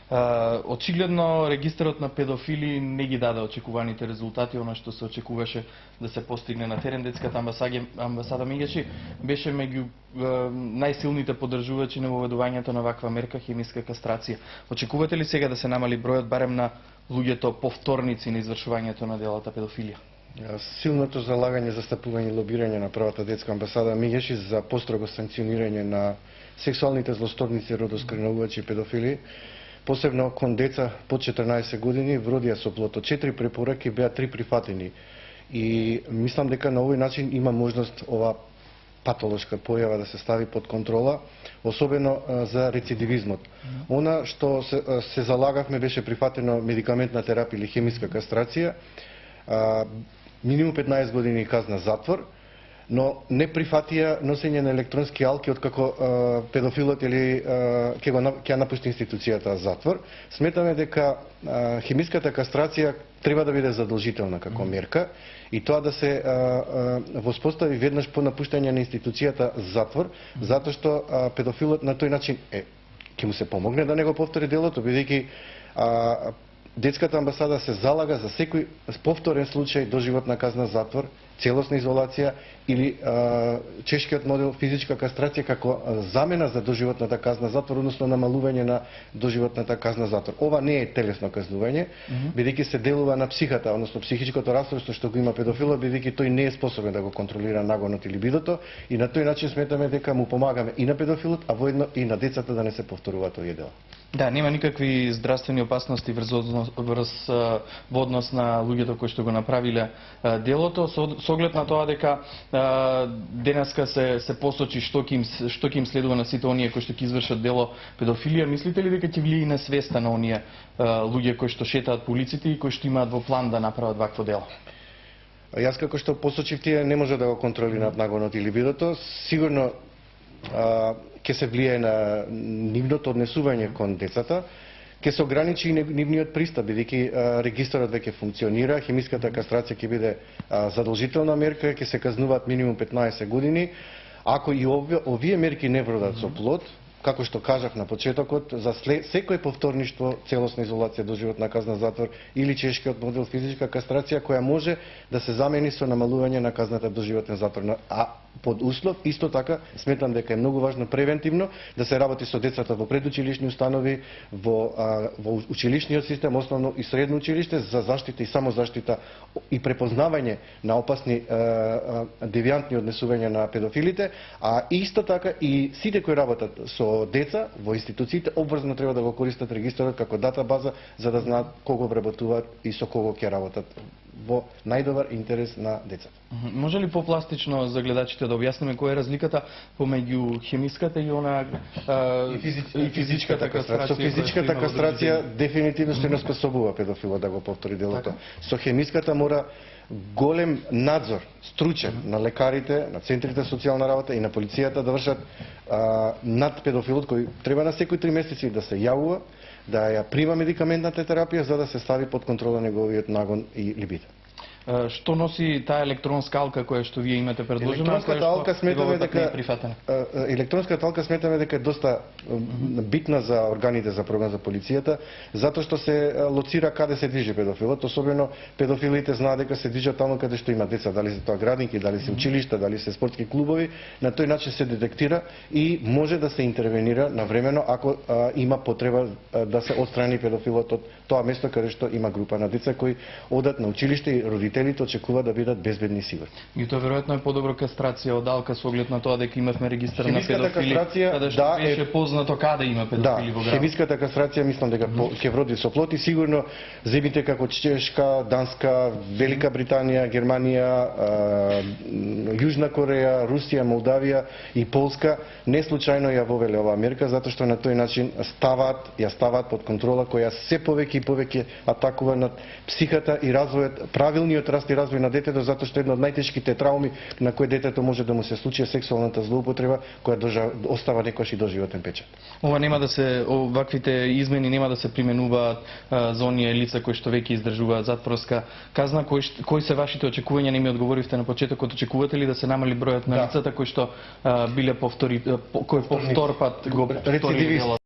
Очигледно регистарот на педофили не ги даде очекуваните резултати, она што се очекуваше да се постигне на терен. Детската амбасада Мегеши беше меѓу најсилните поддржувачи на воведувањето на ваква мерка хемиска кастрација. Очекувате ли сега да се намали бројот барем на луѓето повторници на извршувањето на делата педофилија? Силното залагање, застапување и лобирање на првата детска амбасада Мегеши за построго санкционирање на сексуалните злосторници, родоскринувачи и педофили, посебно кон деца под 14 години, вродија со плод. Од 4 препораки беа 3 прифатени. И мислам дека на овој начин има можност ова патолошка појава да се стави под контрола, особено за рецидивизмот. Она што се залагавме беше прифатено медикаментна терапија или хемиска кастрација, минимум 15 години казна затвор, но не прифатија носење на електронски алки откако педофилот или ќе напушти институцијата затвор. Сметаме дека хемиската кастрација треба да биде задолжителна како мерка и тоа да се воспостави веднаш по напуштање на институцијата затвор, затоа што педофилот на тој начин ќе му се помогне да не го повтори делото, бидејќи детската амбасада се залага за секој повторен случај доживотна казна затвор, целосна изолација или чешкиот модел физичка кастрација како замена за доживотната казна затвор, односно намалување на доживотната казна затвор. Ова не е телесно казнување, бидејќи се делува на психата, односно психичкото расстройство што го има педофилот, бидејќи тој не е способен да го контролира нагонот или бидото, и на тој начин сметаме дека му помагаме и на педофилот, а воедно и на децата да не се повторуваат овие дела. Да, нема никакви здравствени опасности во однос на луѓето кои што го направиле делото, со оглед на тоа дека денеска се посочи што ќе им следува на сите оние кои што ќе извршат дело педофилија. Мислите ли дека ќе влие и на свеста на оние луѓе кои што шетаат по улиците и кои што имаат во план да направат вакво дело? Јас како што посочив, тие не може да го контролираат нагонот или бидото. Сигурно ќе се влие на нивното однесување кон децата, ќе се ограничи и нивниот пристап, бидејќи регистарот веќе функционира, хемиската кастрација ќе биде задолжителна мерка, ќе се казнуваат минимум 15 години. Ако и овие мерки не вродат со плод, како што кажав на почетокот, за секој повторништво, целосна изолација, доживотна казна затвор или чешкиот модел физичка кастрација, која може да се замени со намалување на казната доживотен затвор. А под услов, исто така, сметам дека е многу важно превентивно да се работи со децата во предучилишни установи, во училишниот систем, основно и средно училиште, за заштита и самозаштита и препознавање на опасни девијантни однесувања на педофилите, а исто така и сите кои работат со деца во институциите обврзно треба да го користат регистарот како датабаза за да знаат кого обработуваат и со кого ќе работат во најдобар интерес на децата. Може ли попластично за гледачите да објасниме која е разликата помеѓу хемиската и она и физичката кастрација? Со физичката кастрација дефинитивно се не способува педофилот да го повтори делото. Со хемиската мора голем надзор, стручен на лекарите, на центрите за социјална работа и на полицијата да вршат над педофилот кој треба на секој 3 месеци да се јавува, да ја прима медикаментната терапија за да се стави под контрола неговиот нагон и либидо. Што носи таа електронска алка која што вие имате предложена? Електронската алка сметаме дека е доста битна за органите за прогон за полицијата, затоа што се лоцира каде се движи педофилот, особено педофилите знаат дека се движат таму каде што има деца, дали се тоа градинки, дали се училишта, дали се спортски клубови, на тој начин се детектира и може да се интервенира навремено ако има потреба да се отстрани педофилот од тоа место каде што има група на деца кои одат на училиште и родителите очекуваат да бидат безбедни и сигурни. И тоа веројатно е подобро кастрација од алка со оглед на тоа дека имавме регистар на педофили, каде што беше познато каде има педофили во градот. Хемиската кастрација мислам дека ќе вроди со плод и сигурно земите како Чешка, Данска, Велика Британија, Германија, Јужна Кореја, Русија, Молдавија и Полска не случајно ја вовеле оваа мерка затоа што на тој начин ја ставаат под контрола која се повеќе и повеќе атакува над психата и развојот, правилниот раст и развој на детето, затоа што една од најтешките трауми на кои детето може да му се случи е сексуалната злоупотреба која остава некојаш и доживотен печат. Ваквите измени нема да се применуваат за оние лица кои што веќе издржуваат затворска казна. Кои се вашите очекувања? Не ми одговоривте на почетокот. Очекувате ли да се намали бројот на лицата кои што биле кои повтор пат го повториле делото?